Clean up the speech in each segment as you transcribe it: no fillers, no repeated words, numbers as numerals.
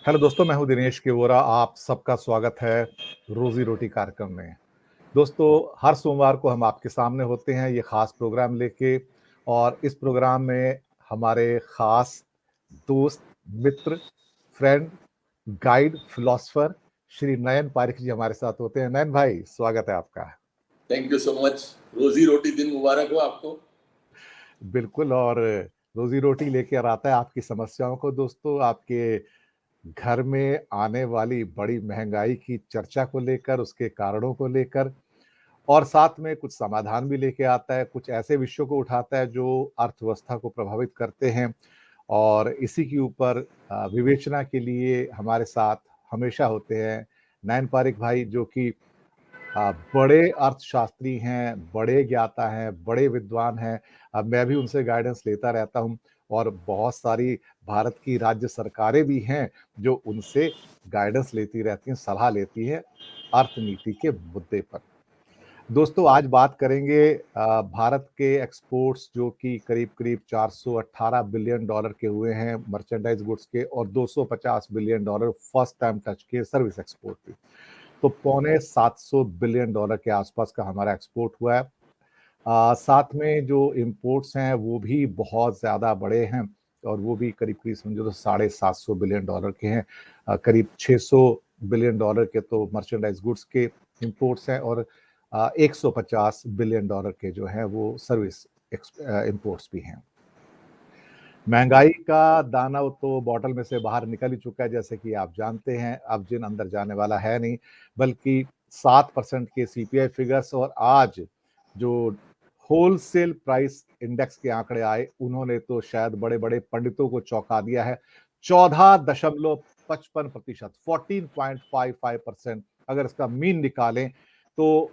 Hello दोस्तों, मैं हूं दिनेश केवोरा। आप सबका स्वागत है रोजी रोटी कार्यक्रम में। दोस्तों, हर सोमवार को हम आपके सामने होते हैं ये खास प्रोग्राम लेके, और इस प्रोग्राम में हमारे खास दोस्त, मित्र, फ्रेंड, गाइड, फिलोसफर श्री नयन पारिक जी हमारे साथ होते हैं। नयन भाई, स्वागत है आपका। Thank you so much. रोजी रोटी दिन मुबारक हो आपको। बिल्कुल, और रोजी रोटी लेकर आता है आपकी समस्याओं को। दोस्तों, आपके घर में आने वाली बड़ी महंगाई की चर्चा को लेकर, उसके कारणों को लेकर, और साथ में कुछ समाधान भी लेके आता है। कुछ ऐसे विषयों को उठाता है जो अर्थव्यवस्था को प्रभावित करते हैं, और इसी के ऊपर विवेचना के लिए हमारे साथ हमेशा होते हैं नयन पारिक भाई, जो कि बड़े अर्थशास्त्री हैं, बड़े ज्ञाता हैं, बड़े विद्वान हैं। मैं भी उनसे गाइडेंस लेता रहता हूँ, और बहुत सारी भारत की राज्य सरकारें भी हैं जो उनसे गाइडेंस लेती रहती हैं, सलाह लेती हैं अर्थनीति के मुद्दे पर। दोस्तों, आज बात करेंगे भारत के एक्सपोर्ट्स, जो कि करीब-करीब $418 बिलियन के हुए हैं मर्चेंडाइज गुड्स के, और $250 बिलियन फर्स्ट टाइम टच के सर्विस एक्सपोर्ट के। तो पौने $700 बिलियन के आसपास का हमारा एक्सपोर्ट हुआ है। साथ में जो इंपोर्ट्स हैं वो भी बहुत ज़्यादा बड़े हैं, और वो भी करीब-करीब समझो तो $750 बिलियन के हैं। करीब $600 बिलियन के तो मर्चेंडाइज गुड्स के इंपोर्ट्स हैं, और $150 बिलियन के जो हैं वो सर्विस इंपोर्ट्स भी हैं। महंगाई का दाना तो बॉटल में से बाहर निकल ही चुका है, जैसे कि आप जानते हैं। अब जिन अंदर जाने वाला है नहीं, बल्कि 7% के सीपीआई फिगर्स, और आज जो होलसेल प्राइस इंडेक्स के आंकड़े आए, उन्होंने तो शायद बड़े बड़े पंडितों को चौंका दिया है। 14.55%, 14.55%, अगर इसका मीन निकालें तो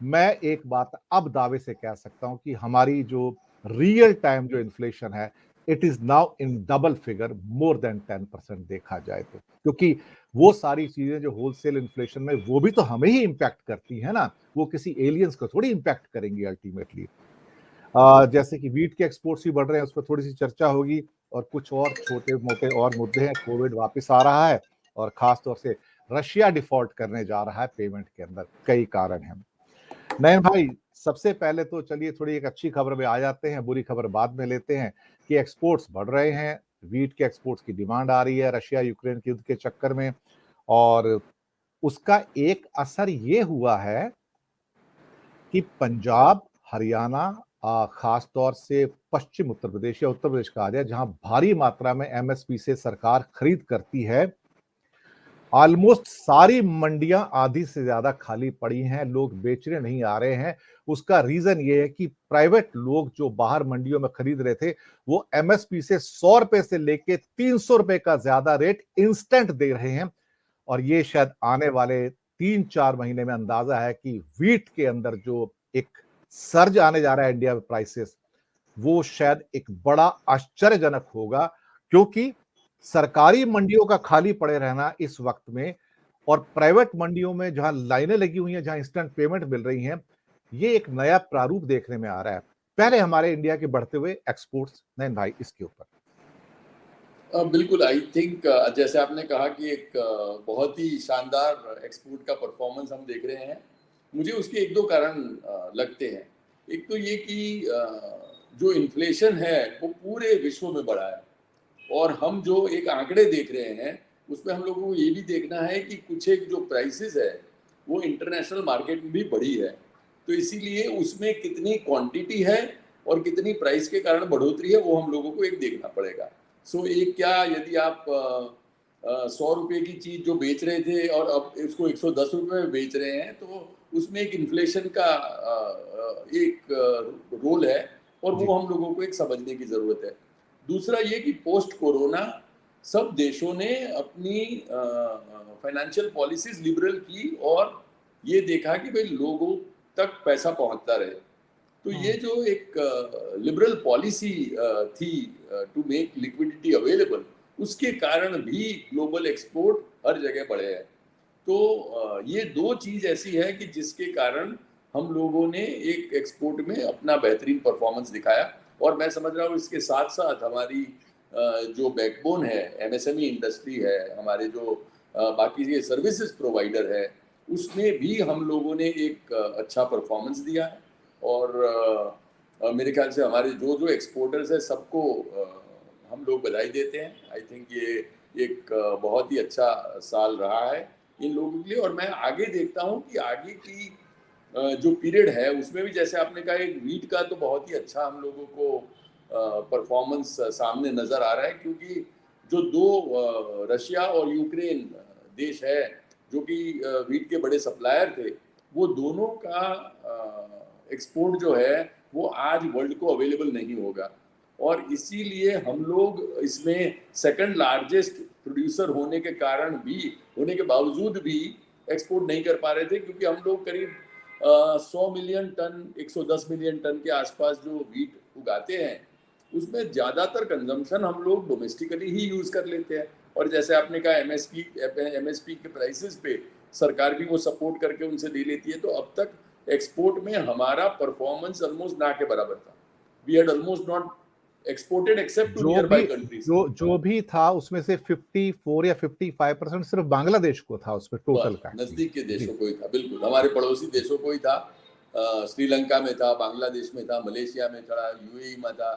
मैं एक बात अब दावे से कह सकता हूं कि हमारी जो रियल टाइम जो इन्फ्लेशन है, it is now in double figure, more than 10% देखा जाए तो। क्योंकि वो सारी चीजें जो होलसेल इन्फ्लेशन में, वो भी तो हमें ही इंपैक्ट करती है ना, वो किसी एलियंस को थोड़ी इंपैक्ट करेंगी अल्टीमेटली। जैसे कि वीट के एक्सपोर्ट्स भी बढ़ रहे हैं, उस पर थोड़ी सी चर्चा होगी, और कुछ और छोटे मोटे और मुद्दे हैं। कोविड वापस आ रहा है, और खास तौर से रशिया डिफॉल्ट करने जा रहा है पेमेंट के अंदर। कई कारण हैं। नयन भाई, सबसे पहले तो चलिए थोड़ी एक अच्छी खबर में आ जाते हैं, बुरी खबर बाद में लेते हैं, कि एक्सपोर्ट्स बढ़ रहे हैं। वीट के एक्सपोर्ट्स की डिमांड आ रही है रशिया यूक्रेन के युद्ध के चक्कर में, और उसका एक असर ये हुआ है कि पंजाब, हरियाणा, खास तौर से पश्चिम उत्तर प्रदेश या उत्तर प्रदेश कहा जाए, जहां भारी मात्रा में एमएसपी से सरकार खरीद करती है, ऑलमोस्ट सारी मंडियां आधी से ज्यादा खाली पड़ी हैं। लोग बेचने नहीं आ रहे हैं। उसका रीजन ये है कि प्राइवेट लोग जो बाहर मंडियों में खरीद रहे थे, वो एमएसपी से ₹100 से लेके ₹300 का ज्यादा रेट इंस्टेंट दे रहे हैं। और ये शायद आने वाले 3-4 महीने में अंदाजा है कि वीट के अंदर जो एक सर्ज आने जा रहा है इंडिया में प्राइसेस, वो शायद एक बड़ा आश्चर्यजनक होगा। क्योंकि सरकारी मंडियों का खाली पड़े रहना इस वक्त में, और प्राइवेट मंडियों में जहां लाइनें लगी हुई हैं, जहां इंस्टेंट पेमेंट मिल रही हैं, ये एक नया प्रारूप देखने में आ रहा है। पहले हमारे इंडिया के बढ़ते हुए एक्सपोर्ट्स, नयन भाई, इसके ऊपर। बिल्कुल, आई थिंक जैसे आपने कहा कि एक बहुत ही शानदार एक्सपोर्ट का परफॉर्मेंस हम देख रहे हैं। मुझे उसके एक दो कारण लगते हैं। एक तो ये कि जो इन्फ्लेशन है वो पूरे विश्व में बढ़ा है, और हम जो एक आंकड़े देख रहे हैं उसमें हम लोगों को ये भी देखना है कि कुछ एक जो प्राइसेस है वो इंटरनेशनल मार्केट में भी बढ़ी है। तो इसीलिए उसमें कितनी क्वांटिटी है और कितनी प्राइस के कारण बढ़ोतरी है वो हम लोगों को एक देखना पड़ेगा। सो एक क्या, यदि आप 100 रुपये की चीज़ जो बेच रहे थे और अब इसको 110 रुपये में बेच रहे हैं, तो उसमें एक इन्फ्लेशन का एक रोल है, और जी। वो हम लोगों को एक समझने की ज़रूरत है। दूसरा ये कि पोस्ट कोरोना सब देशों ने अपनी फाइनेंशियल पॉलिसीज लिबरल की, और ये देखा कि भाई लोगों तक पैसा पहुंचता रहे। तो ये जो एक लिबरल पॉलिसी थी टू मेक लिक्विडिटी अवेलेबल, उसके कारण भी ग्लोबल एक्सपोर्ट हर जगह बढ़े हैं। तो ये दो चीज़ ऐसी है कि जिसके कारण हम लोगों ने एक एक्सपोर्ट में अपना बेहतरीन परफॉर्मेंस दिखाया। और मैं समझ रहा हूँ इसके साथ साथ हमारी जो बैकबोन है, एमएसएमई इंडस्ट्री है, हमारे जो बाकी ये सर्विसेज प्रोवाइडर है, उसमें भी हम लोगों ने एक अच्छा परफॉर्मेंस दिया है। और मेरे ख्याल से हमारे जो एक्सपोर्टर्स हैं सबको हम लोग बधाई देते हैं। आई थिंक ये एक बहुत ही अच्छा साल रहा है इन लोगों के लिए। और मैं आगे देखता हूँ कि आगे की जो पीरियड है उसमें भी, जैसे आपने कहा, एक वीट का तो बहुत ही अच्छा हम लोगों को परफॉर्मेंस सामने नजर आ रहा है, क्योंकि जो दो रशिया और यूक्रेन देश है जो कि वीट के बड़े सप्लायर थे, वो दोनों का एक्सपोर्ट जो है वो आज वर्ल्ड को अवेलेबल नहीं होगा। और इसीलिए हम लोग इसमें सेकंड लार्जेस्ट प्रोड्यूसर होने के कारण भी, होने के बावजूद भी एक्सपोर्ट नहीं कर पा रहे थे, क्योंकि हम लोग करीब 100 मिलियन टन, 110 मिलियन टन के आसपास जो वीट उगाते हैं, उसमें ज़्यादातर कंजम्पशन हम लोग डोमेस्टिकली ही यूज़ कर लेते हैं। और जैसे आपने कहा, एमएसपी के प्राइसेस पे सरकार भी वो सपोर्ट करके उनसे ले लेती है। तो अब तक एक्सपोर्ट में हमारा परफॉर्मेंस ऑलमोस्ट ना के बराबर था। We had almost not exported except to जो नियर भी बाई कंट्रीज। जो भी था उसमें से 54 या 55% सिर्फ बांग्लादेश को था उसमें टोटल बस का। नजदीक के जी देशों को ही था, बिल्कुल हमारे पड़ोसी देशों को ही था। श्रीलंका में था, बांग्लादेश में था, मलेशिया में था, यूएई में था।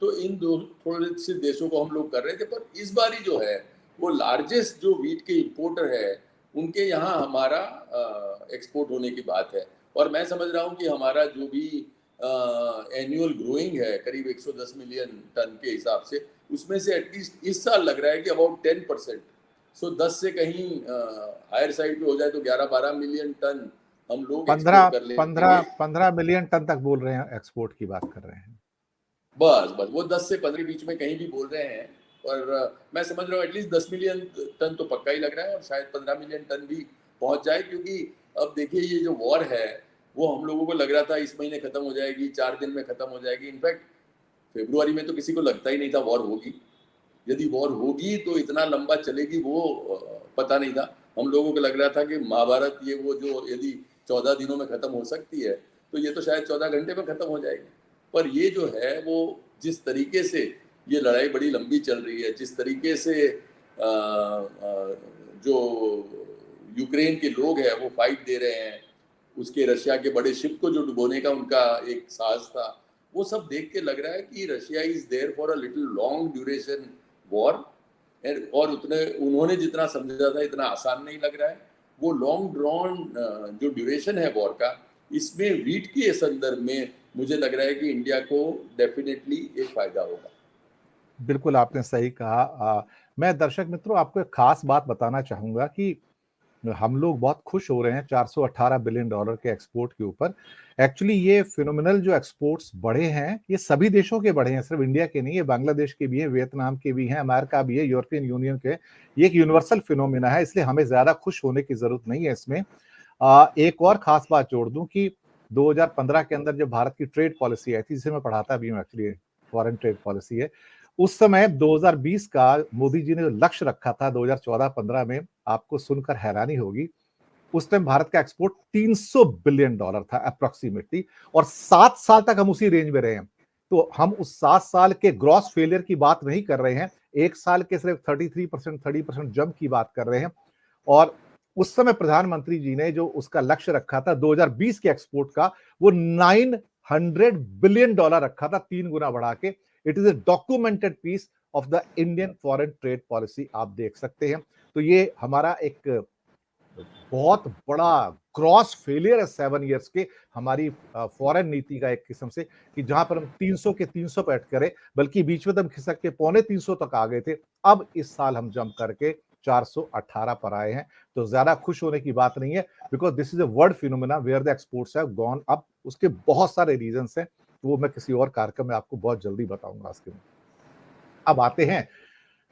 तो इन दो थोड़े से देशों को हम लोग कर रहे थे। पर इस बारी जो है वो लार्जेस्ट जो वीट के इंपोर्टर है, उनके यहाँ हमारा एक्सपोर्ट होने की बात है। और मैं समझ रहा हूँ कि हमारा जो भी एनुअल ग्रोइंग है करीब 110 मिलियन टन के हिसाब से, उसमें से एटलीस्ट इस साल लग रहा है कि अबाउट 10%, सो 10 से कहीं हायर साइड पे हो जाए तो 11-12 मिलियन टन हम लोग एक्सपोर्ट 15 कर 15 लेंगे। 15 मिलियन टन तक बोल रहे हैं, एक्सपोर्ट की बात कर रहे हैं। बस वो 10 से 15 बीच में कहीं भी बोल रहे हैं। और मैं समझ रहा हूँ एटलीस्ट 10 मिलियन टन तो पक्का ही लग रहा है, और शायद 15 मिलियन टन भी पहुंच जाए। क्योंकि अब देखिए, ये जो वॉर है वो हम लोगों को लग रहा था इस महीने खत्म हो जाएगी, 4 दिन में खत्म हो जाएगी। इनफैक्ट फेब्रुआरी में तो किसी को लगता ही नहीं था वॉर होगी। यदि वॉर होगी तो इतना लंबा चलेगी वो पता नहीं था। हम लोगों को लग रहा था कि महाभारत ये वो जो यदि 14 दिनों में खत्म हो सकती है, तो ये तो शायद 14 घंटे में खत्म हो जाएगी। पर ये जो है वो जिस तरीके से ये लड़ाई बड़ी लंबी चल रही है, जिस तरीके से जो यूक्रेन के लोग हैं वो फाइट दे रहे हैं, उसके रशिया के बड़े शिप को जो डुबोने का उनका एक साहस था, वो सब देख के लग रहा है कि Russia is there for a little long duration war. और उतने उन्होंने जितना समझा था इतना आसान नहीं लग रहा है। वो लॉन्ग ड्रॉन जो ड्यूरेशन है वॉर का, इसमें वीट के संदर्भ में मुझे लग रहा है कि इंडिया को डेफिनेटली एक फायदा होगा। बिल्कुल आपने सही कहा। मैं दर्शक मित्रों आपको एक खास बात बताना चाहूंगा कि हम लोग बहुत खुश हो रहे हैं 418 बिलियन डॉलर के एक्सपोर्ट के ऊपर। एक्चुअली ये फिनोमिनल जो एक्सपोर्ट्स बढ़े हैं ये सभी देशों के बढ़े हैं, सिर्फ इंडिया के नहीं है, बांग्लादेश के भी है, वियतनाम के भी हैं, अमेरिका भी है, यूरोपियन यूनियन के। ये एक यूनिवर्सल फिनोमिना है, इसलिए हमें ज्यादा खुश होने की जरूरत नहीं है इसमें। एक और खास बात जोड़ दूं कि 2015 के अंदर जब भारत की ट्रेड पॉलिसी आई थी, जिसे मैं पढ़ाता भी हूँ, एक्चुअली फॉरेन ट्रेड पॉलिसी है, उस समय 2020 का मोदी जी ने जो लक्ष्य रखा था 2014-15 में, आपको सुनकर हैरानी होगी, उस टाइम भारत का एक्सपोर्ट 300 बिलियन डॉलर था अप्रोक्सीमेटली, और 7 साल तक हम उसी रेंज में रहे हैं। तो हम उस 7 साल के ग्रॉस फेलियर की बात नहीं कर रहे हैं, एक साल के सिर्फ 33%, 30% जंप की बात कर रहे हैं। और उस समय प्रधानमंत्री जी ने जो उसका लक्ष्य रखा था 2020 के एक्सपोर्ट का, वो 900 बिलियन डॉलर रखा था, 3 गुना बढ़ा के। It is a documented piece of the Indian foreign trade policy, आप देख सकते हैं। तो ये हमारा एक बहुत बड़ा क्रॉस फेलियर है 7 इयर्स के, हमारी फॉरेन नीति का एक किस्म से, कि जहां पर हम 300 के 300 पे अटके रहे, बल्कि बीच में तो हम खिसक के 250 तक आ गए थे। अब इस साल हम जंप करके 418 पर आए हैं। तो ज्यादा खुश होने की बात नहीं है, because this is a world phenomena where the exports have gone up. उसके बहुत सारे रीजंस हैं, तो वो मैं किसी और कार्यक्रम में आपको बहुत जल्दी बताऊंगा इसके में। अब आते हैं,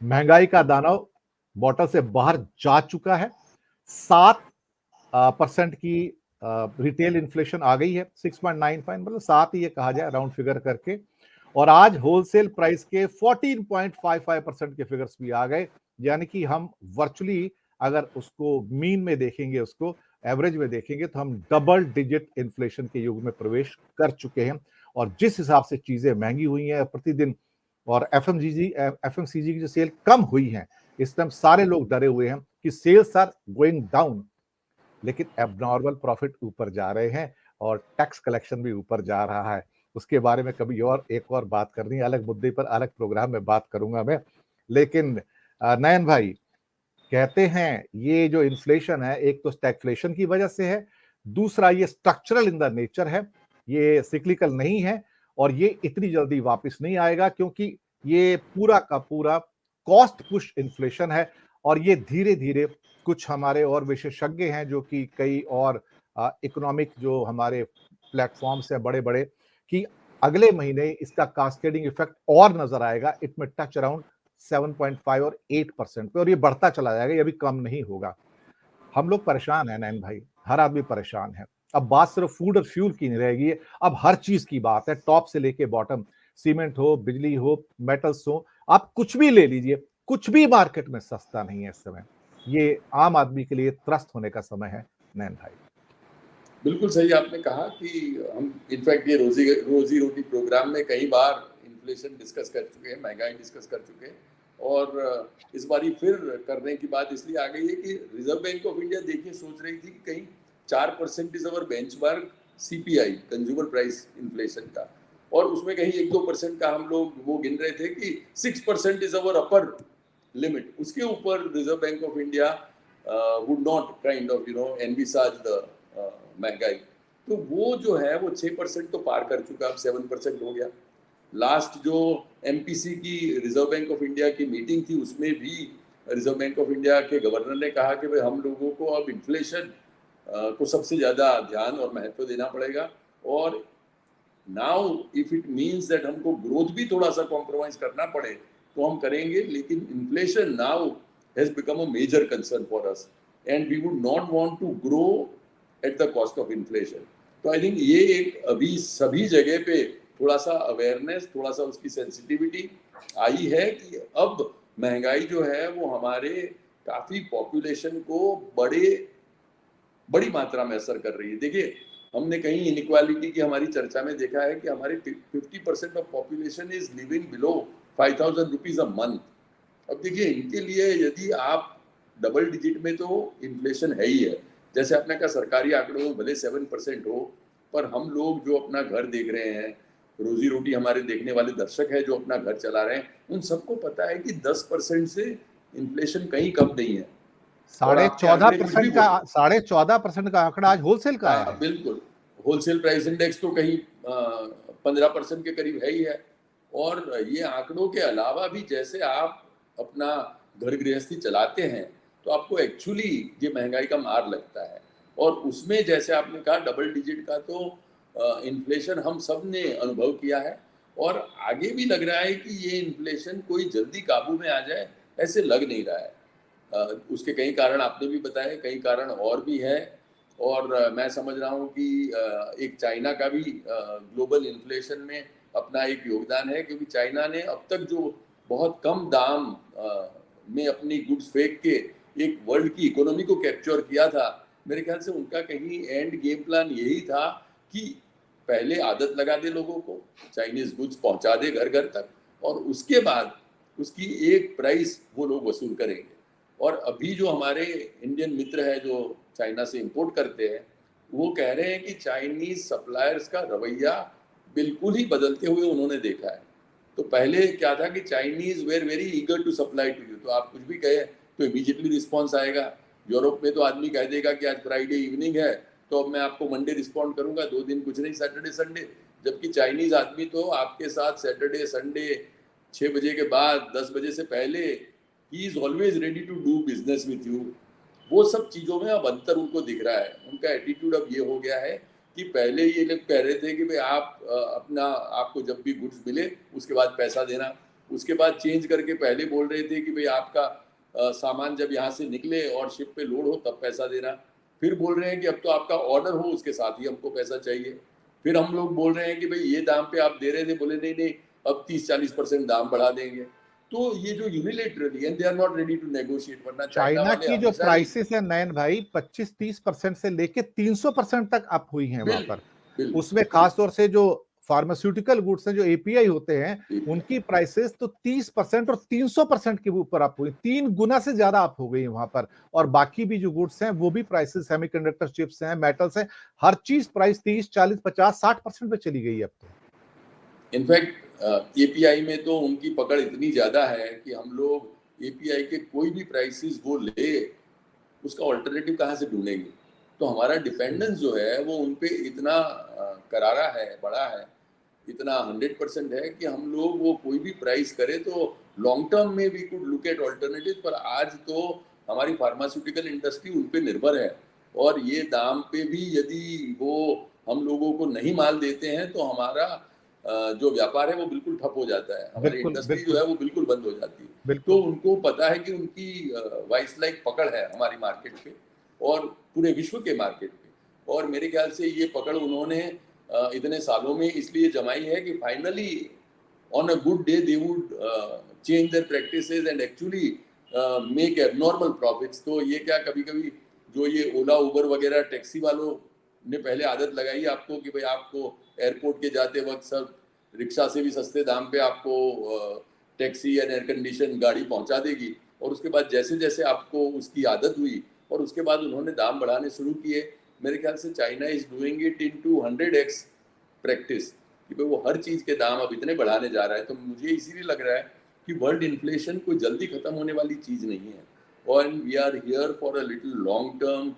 महंगाई का दानव बॉटल से बाहर जा चुका है। 7% की रिटेल इन्फ्लेशन आ गई है, 6.95, मतलब 7 ही ये कहा जाए राउंड फिगर करके। और आज होलसेल प्राइस के 14.55% के फिगर्स भी आ गए, यानी कि हम वर्चुअली अगर उसको मीन में देखेंगे, उसको एवरेज में देखेंगे, तो हम डबल डिजिट इन्फ्लेशन के युग में प्रवेश कर चुके हैं। और जिस हिसाब से चीजें महंगी हुई हैं, प्रतिदिन और एफएमसीजी की जो सेल कम हुई है, इस टाइम सारे लोग डरे हुए हैं कि सेल्स आर गोइंग डाउन, लेकिन एबनॉर्मल प्रॉफिट ऊपर जा रहे हैं और टैक्स कलेक्शन भी ऊपर जा रहा है। उसके बारे में कभी और एक और बात करनी है, अलग मुद्दे पर अलग प्रोग्राम में बात करूंगा मैं। लेकिन नयन भाई, कहते हैं ये जो इन्फ्लेशन है, एक तो स्टैगफ्लेशन की वजह से है, दूसरा ये स्ट्रक्चरल इन द नेचर है, ये सिक्लिकल नहीं है और ये इतनी जल्दी वापस नहीं आएगा, क्योंकि ये पूरा का पूरा कॉस्ट पुश इन्फ्लेशन है। और ये धीरे धीरे, कुछ हमारे और विशेषज्ञ हैं जो कि कई और इकोनॉमिक जो हमारे प्लेटफॉर्म्स हैं बड़े बड़े, कि अगले महीने इसका कास्केडिंग इफेक्ट और नजर आएगा। इट में टच अराउंड 7.5 और 8% पे, और ये बढ़ता चला जाएगा, ये भी कम नहीं होगा। हम लोग परेशान हैं नैन भाई, हर आदमी परेशान है। अब बात सिर्फ फूड और फ्यूल की नहीं रहेगी, अब हर चीज की बात है, टॉप से लेके बॉटम, सीमेंट हो, बिजली हो, मेटल्स हो, आप कुछ भी ले लीजिए, कुछ भी मार्केट में सस्ता नहीं है इस समय। ये आम आदमी के लिए त्रस्त होने का समय है नैन भाई। बिल्कुल सही आपने कहा कि हम इनफैक्ट ये रोजी रोटी प्रोग्राम में कई बार इन्फ्लेशन डिस्कस कर चुके हैं, महंगाई डिस्कस कर चुके हैं, और इस बारी फिर करने की बात इसलिए आ गई है कि रिजर्व बैंक ऑफ इंडिया देखिए सोच रही थी कि कहीं 4% is our benchmark CPI, consumer price inflation का, और उसमें कहीं 1-2% का हम लोग वो गिन रहे थे कि 6% इज अवर अपर लिमिट। उसके ऊपर reserve bank of India would not kind of envisaged the महंगाई। तो वो जो है वो 6% तो पार कर चुका, अब 7% हो गया। लास्ट जो एमपीसी की रिजर्व बैंक ऑफ इंडिया की मीटिंग थी, उसमें भी रिजर्व बैंक ऑफ इंडिया के गवर्नर ने कहा कि भाई हम लोगों को अब इन्फ्लेशन को सबसे ज़्यादा ध्यान और महत्व देना पड़ेगा, और now if it means that हमको ग्रोथ भी थोड़ा सा कॉम्प्रोमाइज करना पड़े तो हम करेंगे, लेकिन inflation now has become a major concern for us and we would not want to grow at the cost of inflation. तो आई थिंक ये एक अभी सभी जगह पे थोड़ा सा अवेयरनेस, थोड़ा सा उसकी सेंसिटिविटी आई है कि अब महंगाई जो है वो हमारे काफ़ी पॉपुलेशन को बड़ी मात्रा में असर कर रही है। देखिए, हमने कहीं इनइक्वालिटी की हमारी चर्चा में देखा है कि हमारे 50% of population is living below 5,000 rupees a month. अब देखिए, इनके लिए यदि आप डबल डिजिट में, तो इन्फ्लेशन है ही है, जैसे आपने कहा सरकारी आंकड़ों में भले 7% हो, पर हम लोग जो अपना घर देख रहे हैं, रोजी रोटी हमारे देखने वाले दर्शक है जो अपना घर चला रहे हैं, उन सबको पता है कि 10% से इन्फ्लेशन कहीं कम नहीं है। और आपके आंकड़े कुछ भी बोले, 14.5% का आंकड़ा आज होलसेल का आया हाँ है। बिल्कुल, होलसेल प्राइस इंडेक्स तो कहीं 15% के करीब है ही है। और ये आंकड़ों के अलावा भी जैसे आप अपना घर गृहस्थी चलाते हैं, तो आपको एक्चुअली ये महंगाई का मार लगता है, और उसमें जैसे आपने कहा डबल डिजिट का तो इन्फ्लेशन हम सब ने अनुभव किया है, और आगे भी लग रहा है कि ये इन्फ्लेशन कोई जल्दी काबू में आ जाए ऐसे लग नहीं रहा है। उसके कई कारण आपने भी बताए, कई कारण और भी हैं, और मैं समझ रहा हूँ कि एक चाइना का भी ग्लोबल इन्फ्लेशन में अपना एक योगदान है, क्योंकि चाइना ने अब तक जो बहुत कम दाम में अपनी गुड्स फेंक के एक वर्ल्ड की इकोनॉमी को कैप्चर किया था, मेरे ख्याल से उनका कहीं एंड गेम प्लान यही था कि पहले आदत लगा दे लोगों को, चाइनीज गुड्स पहुंचा दे घर घर तक, और उसके बाद उसकी एक प्राइस वो लोग वसूल करेंगे। और अभी जो हमारे इंडियन मित्र है जो चाइना से इंपोर्ट करते हैं, वो कह रहे हैं कि चाइनीज सप्लायर्स का रवैया बिल्कुल ही बदलते हुए उन्होंने देखा है। तो पहले क्या था कि Chinese were very eager to supply to you, तो आप कुछ भी कहे तो इमीडिएटली रिस्पॉन्स आएगा। यूरोप में तो आदमी कह देगा कि आज फ्राइडे इवनिंग है तो अब मैं आपको मंडे रिस्पॉन्ड करूंगा, 2 दिन कुछ नहीं, सैटरडे संडे। जबकि चाइनीज आदमी तो आपके साथ सैटरडे संडे 6 बजे के बाद 10 बजे से पहले ही is always ready to do business with you. वो सब चीज़ों में अब अंतर उनको दिख रहा है। उनका एटीट्यूड अब ये हो गया है कि पहले ये लोग कह रहे थे कि भाई आप अपना आपको जब भी गुड्स मिले उसके बाद पैसा देना, उसके बाद चेंज करके पहले बोल रहे थे कि भाई आपका सामान जब यहाँ से निकले और शिप पे लोड हो तब पैसा देना, फिर बोल रहे हैं कि अब तो आपका ऑर्डर हो उसके साथ ही हमको पैसा चाहिए, फिर हम लोग बोल रहे हैं कि भाई ये दाम पे आप दे रहे थे, बोले नहीं नहीं अब 30-40% दाम बढ़ा देंगे। तो ये जो unilaterally and they are not ready to negotiate, वरना चाइना चाइना वाले की जो हमेशा ही प्राइसेस है नयन भाई, 25-30% से लेके 300% तक अप हुई हैं वहां बिल पर। बिल उसमें खासतौर से जो फार्मास्यूटिकल गुड्स हैं, जो एपीआई होते हैं, उनकी प्राइसेस तो 30% और 300% के ऊपर अप हुई, 3 गुना से ज्यादा अप हो गई वहां पर। और बाकी भी जो गुड्स हैं वो भी प्राइसेस, सेमीकंडक्टर चिप्स हैं, मेटल्स हैं, हर चीज प्राइस 30, 40, 50, 60% पे चली गई है अब तो। इनफैक्ट एपीआई में तो उनकी पकड़ इतनी ज्यादा है कि हम लोग एपीआई के कोई भी प्राइसेस वो ले, उसका ऑल्टरनेटिव कहाँ से ढूंढेंगे। तो हमारा डिपेंडेंस जो है वो उन पे इतना करारा है, बड़ा है, इतना 100% है कि हम लोग वो कोई भी प्राइस करे तो लॉन्ग टर्म में we could look at alternative. पर आज तो हमारी फार्मास्यूटिकल इंडस्ट्री उन पे निर्भर है, और ये दाम पे भी यदि वो हम लोगों को नहीं माल देते हैं तो हमारा जो व्यापार है वो बिल्कुल ठप हो जाता है, हमारी बिल्कुल इंडस्ट्री जो बिल्कुल है वो बिल्कुल बंद हो जाती है। तो बिल्कुल उनको पता है कि उनकी वाइस लाइक पकड़ है हमारी मार्केट पे और पूरे विश्व के मार्केट पे, और मेरे ख्याल से ये पकड़ उन्होंने इतने सालों में इसलिए जमाई है कि finally on a good day they would change their practices and actually make abnormal profits। तो ये क्या कभी कभी जो ये ओला उबर वगैरह टैक्सी वालों ने पहले आदत लगाई आपको कि भाई आपको एयरपोर्ट के जाते वक्त सब रिक्शा से भी सस्ते दाम पे आपको टैक्सी या एयर कंडीशन गाड़ी पहुंचा देगी, और उसके बाद जैसे जैसे आपको उसकी आदत हुई और उसके बाद उन्होंने दाम बढ़ाने शुरू किए। मेरे ख्याल से China is doing it into 100x practice कि भाई वो हर चीज़ के दाम अब इतने बढ़ाने जा रहा है। तो मुझे इसीलिए लग रहा है कि वर्ल्ड इन्फ्लेशन कोई जल्दी ख़त्म होने वाली चीज़ नहीं है, और we are here for a little long term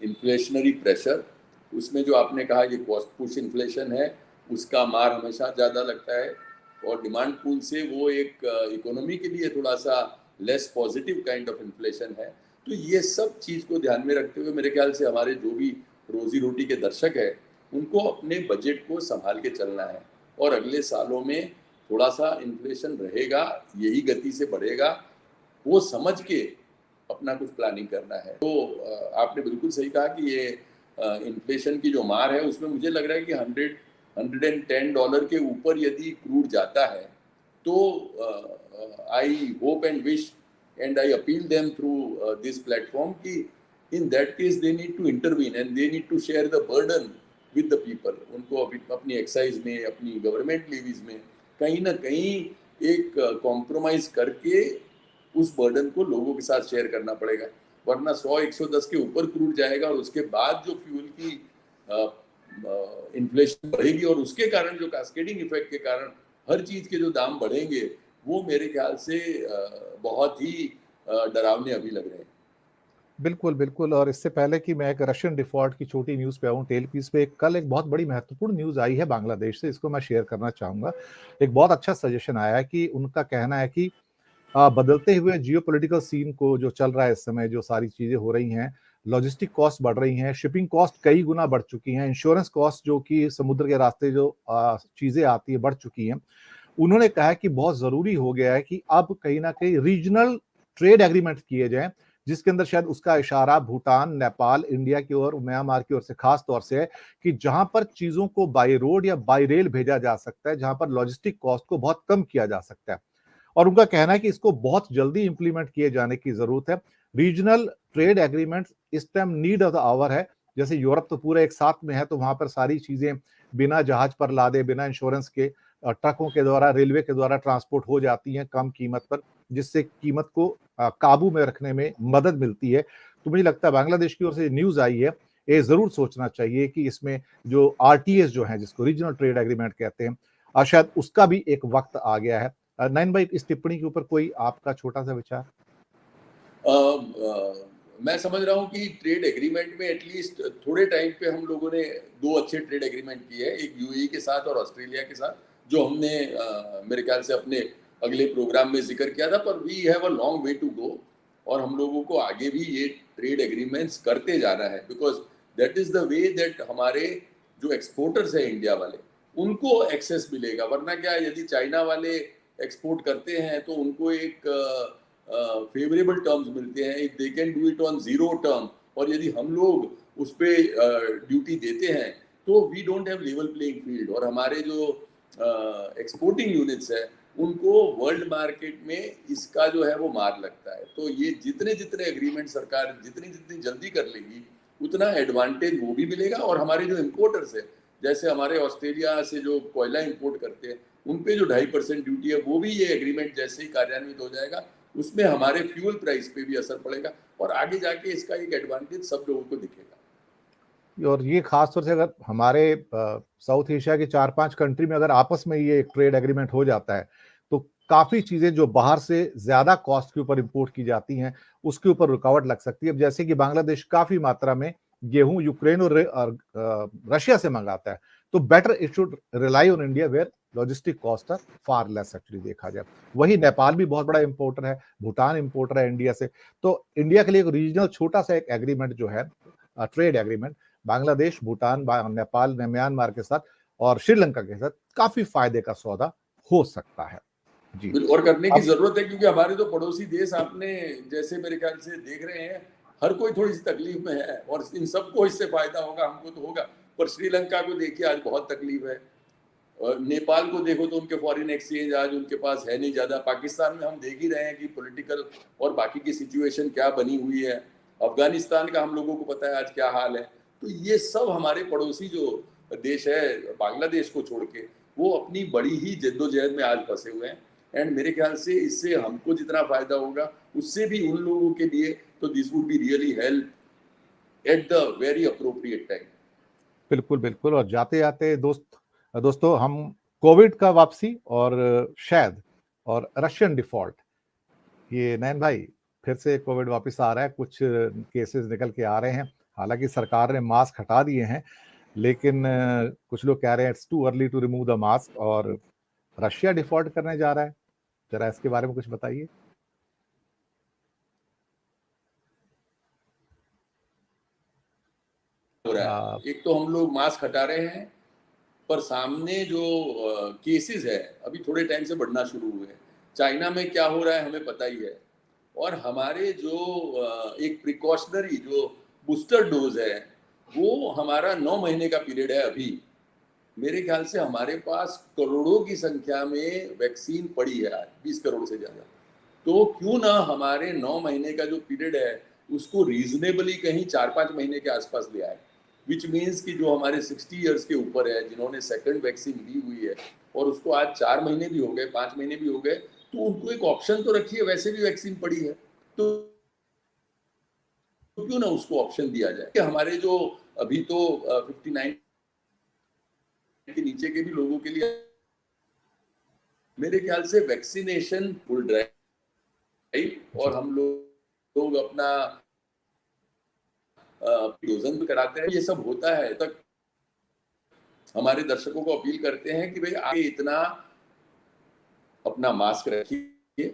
inflationary pressure. उसमें जो आपने कहा ये कॉस्ट पुश इन्फ्लेशन है, उसका मार हमेशा ज़्यादा लगता है, और डिमांड पूल से वो एक इकोनॉमी के लिए थोड़ा सा less positive kind of inflation है। तो ये सब चीज़ को ध्यान में रखते हुए मेरे ख्याल से हमारे जो भी रोजी रोटी के दर्शक है उनको अपने बजट को संभाल के चलना है, और अगले सालों में थोड़ा सा इन्फ्लेशन रहेगा, यही गति से बढ़ेगा, वो समझ के अपना कुछ प्लानिंग करना है। तो आपने बिल्कुल सही कहा कि ये इन्फ्लेशन की जो मार है उसमें मुझे लग रहा है कि $110 के ऊपर यदि क्रूड जाता है तो I hope and wish and I appeal them through this platform कि in that case they need to intervene and they need to share the burden with the people। उनको अपनी एक्साइज में, अपनी गवर्नमेंट लेवीज में कहीं ना कहीं एक कॉम्प्रोमाइज करके उस बर्डन को लोगों के साथ शेयर करना पड़ेगा, वरना 100-110 के ऊपर क्रूड जाएगा और उसके बाद जो फ्यूल की इन्फ्लेशन बढ़ेगी और उसके कारण जो कैस्केडिंग इफेक्ट के कारण हर चीज के जो दाम बढ़ेंगे वो मेरे ख्याल से बहुत ही डरावने अभी लग रहे हैं। बिल्कुल बिल्कुल। और इससे पहले कि मैं एक रशियन डिफॉल्ट की छोटी न्यूज़ पे आऊँ, टेल पीस पे, कल एक बहुत बड़ी महत्वपूर्ण न्यूज़ आई है बांग्लादेश से, इसको मैं शेयर करना चाहूँगा। एक बहुत अच्छा सजेशन आया है कि उनका कहना है कि बदलते हुए जियोपॉलिटिकल सीन को जो चल रहा है इस समय, जो सारी चीज़ें हो रही हैं, लॉजिस्टिक कॉस्ट बढ़ रही हैं, शिपिंग कॉस्ट कई गुना बढ़ चुकी हैं, इंश्योरेंस कॉस्ट जो कि समुद्र के रास्ते जो चीज़ें आती हैं बढ़ चुकी हैं। उन्होंने कहा है कि बहुत ज़रूरी हो गया है कि अब कहीं न कहीं रीजनल ट्रेड एग्रीमेंट किए जाएँ, जिसके अंदर शायद उसका इशारा भूटान, नेपाल, इंडिया की ओर, म्यांमार की ओर से खास तौर से है कि जहां पर चीजों को बाय रोड या बाय रेल भेजा जा सकता है, जहां पर लॉजिस्टिक कॉस्ट को बहुत कम किया जा सकता है। और उनका कहना है कि इसको बहुत जल्दी इंप्लीमेंट किए जाने की जरूरत है। रीजनल ट्रेड एग्रीमेंट इस time need of the hour है। जैसे यूरोप तो पूरे एक साथ में है, तो वहां पर सारी चीजें बिना जहाज पर लादे, बिना इंश्योरेंस के, ट्रकों के द्वारा, रेलवे के द्वारा ट्रांसपोर्ट हो जाती हैं कम कीमत पर, जिससे कीमत को काबू में रखने में मदद मिलती है। तो मुझे लगता है बांग्लादेश की ओर से न्यूज आई है, ये जरूर सोचना चाहिए कि इसमें जो आरटीएस जो है, जिसको रीजनल ट्रेड एग्रीमेंट कहते हैं, शायद उसका भी एक वक्त आ गया है। नयन भाई, इस टिप्पणी के ऊपर कोई आपका छोटा सा विचार? मैं समझ रहा हूँ कि ट्रेड एग्रीमेंट में एटलीस्ट थोड़े टाइम पे हम लोगों ने 2 अच्छे ट्रेड एग्रीमेंट किए हैं, एक यूएई के साथ और ऑस्ट्रेलिया के साथ, जो हमने मेरे ख्याल से अपने अगले प्रोग्राम में जिक्र किया था। पर we have a long way to go, और हम लोगों को आगे भी ये ट्रेड एग्रीमेंट्स करते जाना है, because that is the way that हमारे जो एक्सपोर्टर्स है इंडिया वाले उनको एक्सेस मिलेगा। वरना क्या, यदि चाइना वाले एक्सपोर्ट करते हैं तो उनको एक फेवरेबल टर्म्स मिलते हैं, if they can do it on zero term, और यदि हम लोग उस पर ड्यूटी देते हैं तो we don't have level playing field, और हमारे जो एक्सपोर्टिंग यूनिट्स है उनको वर्ल्ड मार्केट में इसका जो है वो मार लगता है। तो ये जितने जितने एग्रीमेंट सरकार जितनी जितनी जल्दी कर लेगी उतना एडवांटेज वो भी मिलेगा, और हमारे जो इम्पोर्टर्स है जैसे हमारे ऑस्ट्रेलिया से जो कोयला इंपोर्ट करते हैं उन पे जो 2.5% ड्यूटी है, वो भी ये एग्रीमेंट जैसे ही कार्यान्वित हो जाएगा उसमें हमारे फ्यूल प्राइस पे भी असर पड़ेगा और आगे जाके इसका एक एडवांटेज सब लोगों को दिखेगा। और ये खास तौर से अगर हमारे साउथ एशिया के 4-5 कंट्री में अगर आपस में ये ट्रेड एग्रीमेंट हो जाता है तो काफी चीजें जो बाहर से ज्यादा कॉस्ट के ऊपर इंपोर्ट की जाती हैं उसके ऊपर रुकावट लग सकती है। अब जैसे कि बांग्लादेश काफी मात्रा में गेहूं यूक्रेन और रशिया से मंगाता है, तो better it should rely on India where logistic cost are far less actually देखा जाए। वही नेपाल भी बहुत बड़ा इंपोर्टर है, भूटान इंपोर्टर है इंडिया से। तो इंडिया के लिए एक रीजनल छोटा सा एक एग्रीमेंट जो है trade agreement Bangladesh, Bhutan, Nepal, Myanmar के साथ और श्रीलंका के साथ काफी फायदे का सौदा हो सकता है। जी, और करने की अब जरूरत है क्योंकि हमारे तो पड़ोसी देश आपने जैसे मेरे ख्याल से देख रहे हैं, हर कोई थोड़ी सी तकलीफ में है और इन सबको इससे फायदा होगा, हमको तो होगा। पर श्रीलंका को देखिए आज बहुत तकलीफ है, और नेपाल को देखो तो उनके फॉरेन एक्सचेंज आज उनके पास है नहीं ज्यादा। पाकिस्तान में हम देख ही रहे हैं कि पॉलिटिकल और बाकी की सिचुएशन क्या बनी हुई है। अफगानिस्तान का हम लोगों को पता है आज क्या हाल है। तो ये सब हमारे पड़ोसी जो देश है बांग्लादेश को छोड़ के, वो अपनी बड़ी ही जद्दोजहद में आज फंसे हुए हैं। एंड मेरे ख्याल से इससे हमको जितना फायदा होगा उससे भी उन लोगों के लिए तो this would be really help at the very appropriate time. बिल्कुल बिल्कुल। और जाते जाते दोस्तों हम कोविड का वापसी और शायद और रशियन डिफॉल्ट, ये नैन भाई फिर से कोविड वापस आ रहा है, कुछ केसेस निकल के आ रहे हैं। हालांकि सरकार ने मास्क हटा दिए हैं, लेकिन कुछ लोग कह रहे हैं it's too early to remove the mask और रशिया डिफॉल्ट करने जा रहा है। जरा इसके बारे में कुछ बताइए। हो रहा है, एक तो हम लोग मास्क हटा रहे हैं, पर सामने जो केसेस है अभी थोड़े टाइम से बढ़ना शुरू हुए हैं। चाइना में क्या हो रहा है हमें पता ही है। और हमारे जो एक प्रिकॉशनरी जो बूस्टर डोज है वो हमारा 9 महीने का पीरियड है अभी। मेरे ख्याल से हमारे पास करोड़ों की संख्या में वैक्सीन पड़ी है आज, 20 करोड़ से ज्यादा। तो क्यों ना हमारे 9 महीने का जो पीरियड है उसको रीजनेबली कहीं 4-5 महीने के आसपास ले आए। विच मीन्स कि जो हमारे 60 ईयर्स के ऊपर है जिन्होंने सेकंड वैक्सीन ली हुई है और उसको आज 4 महीने भी हो गए, 5 महीने भी हो गए, तो उनको एक ऑप्शन तो रखिए, वैसे भी वैक्सीन पड़ी है तो क्यों ना उसको ऑप्शन दिया जाए कि हमारे जो अभी तो 59 के नीचे के भी लोगों के लिए मेरे ख्याल से वैक्सीनेशन फुल ड्राइव और हम लोग अपना डोजन भी कराते हैं। ये सब होता है तक हमारे दर्शकों को अपील करते हैं कि भाई आगे इतना अपना मास्क रखिए,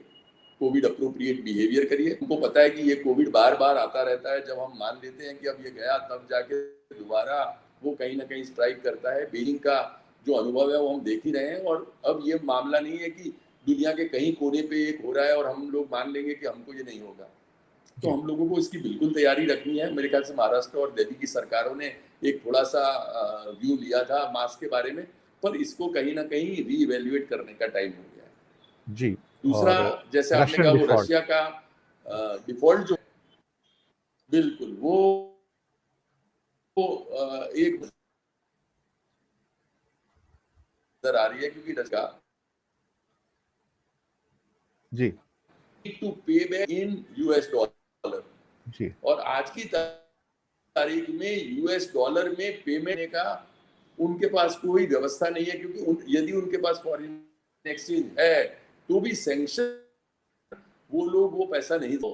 कोविड अप्रोप्रिएट बिहेवियर करिए। हमको पता है कि ये कोविड बार बार आता रहता है, जब हम मान लेते हैं कि अब ये गया तब जाके दोबारा वो कहीं ना कहीं स्ट्राइक करता है। बीजिंग का जो अनुभव है वो हम देख ही रहे हैं। और अब ये मामला नहीं है कि दुनिया के कहीं कोने पे एक हो रहा है और हम लोग मान लेंगे कि हमको ये नहीं होगा। तो हम लोगों को इसकी बिल्कुल तैयारी रखनी है। मेरे ख्याल से महाराष्ट्र और दिल्ली की सरकारों ने एक थोड़ा सा व्यू लिया था मास्क के बारे में, पर इसको कहीं ना कहीं रीइवैल्यूएट करने का टाइम हो गया है। जी, दूसरा और जैसे आपने कहा वो रशिया का डिफॉल्ट जो बिल्कुल वो एक नजर आ रही है क्योंकि रशिया जी टू पे बैक इन यूएस डॉलर जी और आज की तारीख में यूएस डॉलर में पेमेंट का उनके पास कोई व्यवस्था नहीं है क्योंकि यदि उनके पास फॉरेन एक्सचेंज है तो भी सैंक्शन वो लोग वो पैसा नहीं दो।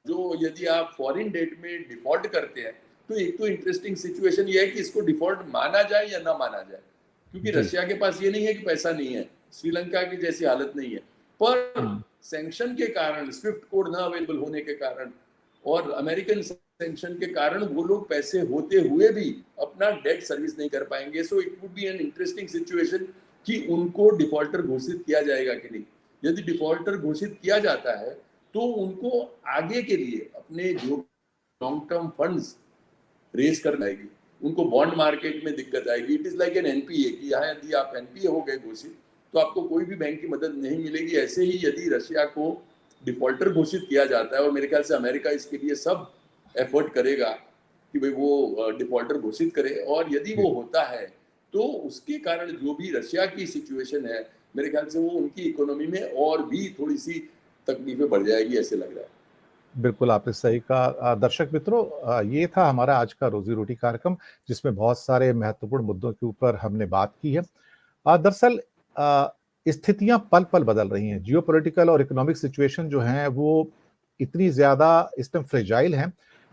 जो यदि आप फॉरेन डेट में डिफॉल्ट करते हैं तो एक तो इंटरेस्टिंग सिचुएशन ये है कि इसको डिफॉल्ट माना जाए या ना माना जाए, क्योंकि रशिया के पास ये नहीं है कि पैसा नहीं है, श्रीलंका की जैसी हालत नहीं है, पर सैंक्शन के कारण, स्विफ्ट कोड ना अवेलेबल होने के कारण और अमेरिकन सैंक्शन के कारण वो लोग पैसे होते हुए भी अपना डेट सर्विस नहीं कर पाएंगे। So it would be an interesting situation कि उनको डिफॉल्टर घोषित किया जाएगा कि नहीं। यदि डिफॉल्टर घोषित किया जाता है तो उनको आगे के लिए अपने जो लॉन्ग टर्म फंड्स रेज करना आएगी, उनको बॉन्ड मार्केट में दिक्कत आएगी। It is like an NPA कि यहाँ यदि आप एनपीए हो गए घोषित तो आपको कोई भी बैंक की मदद नहीं मिलेगी। ऐसे ही यदि रशिया को डिफॉल्टर घोषित किया जाता है और मेरे ख्याल से अमेरिका इसके लिए सब एफर्ट करेगा कि भाई वो डिफॉल्टर घोषित करे, और यदि वो होता है तो उसके कारण जो भी रशिया की सिचुएशन है, मेरे ख्याल से वो उनकी इकोनॉमी में और भी थोड़ी सी तकलीफें बढ़ जाएगी, ऐसे लग रहा है। बिल्कुल आपने सही कहा। दर्शक मित्रों, ये था हमारा आज का रोजी रोटी कार्यक्रम, जिसमें बहुत सारे महत्वपूर्ण मुद्दों के ऊपर हमने बात की है। दरअसल स्थितियां पल पल बदल रही हैं। जियोपॉलिटिकल और इकोनॉमिक सिचुएशन जो है वो इतनी ज्यादा इस टाइम फ्रेजाइल है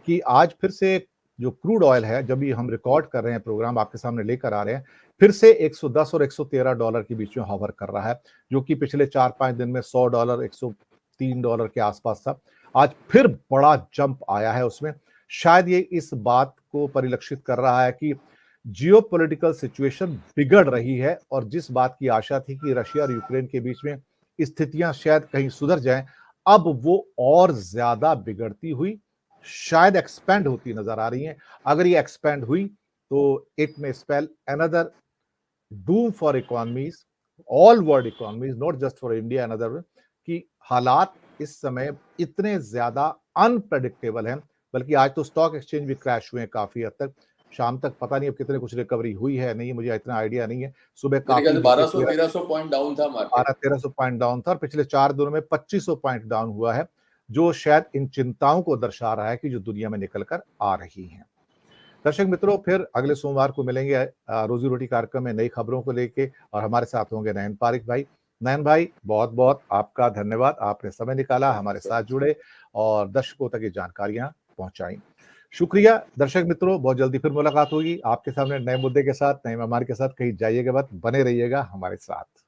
कि आज फिर से जो क्रूड ऑयल है, जब भी हम रिकॉर्ड कर रहे हैं, प्रोग्राम आपके सामने लेकर आ रहे हैं, फिर से 110 और 113 डॉलर के बीच में हॉवर कर रहा है, जो कि पिछले 4-5 दिन में 100 डॉलर, 103 डॉलर के आसपास था। आज फिर बड़ा जंप आया है उसमें। शायद ये इस बात को परिलक्षित कर रहा है कि जियोपॉलिटिकल सिचुएशन बिगड़ रही है, और जिस बात की आशा थी कि रशिया और यूक्रेन के बीच में स्थितियां शायद कहीं सुधर जाएं, अब वो और ज्यादा बिगड़ती हुई, शायद एक्सपेंड होती नजर आ रही हैं। अगर ये एक्सपेंड हुई तो it may spell another Doom for economies, all world economies, not just for India and other, कि हालात इस समय इतने ज्यादा अनप्रेडिक्टेबल हैं। बल्कि आज तो स्टॉक एक्सचेंज भी क्रैश हुए हैं काफी हद तक। शाम तक पता नहीं अब कितने कुछ रिकवरी हुई है, नहीं, मुझे इतना आइडिया नहीं है। सुबह मेरे ख्याल काफी से नीचे 1200-1300 पॉइंट डाउन था मार्केट। 1200-1300 पॉइंट डाउन था, और पिछले 4 दिनों में 2500 पॉइंट डाउन हुआ है, जो शायद इन चिंताओं को दर्शा रहा है कि जो दुनिया में निकल कर आ रही हैं। दर्शक मित्रों, फिर अगले सोमवार को मिलेंगे रोजी रोटी कार्यक्रम में नई खबरों को लेके, और हमारे साथ होंगे नयन पारिक भाई। नयन भाई, बहुत बहुत आपका धन्यवाद, आपने समय निकाला, थैंक यू हमारे सर। साथ जुड़े और दर्शकों तक ये जानकारियां पहुंचाई। शुक्रिया। दर्शक मित्रों, बहुत जल्दी फिर मुलाकात होगी आपके सामने नए मुद्दे के साथ, नए मेहमान के साथ। कहीं जाइएगा मत, बने रहिएगा हमारे साथ।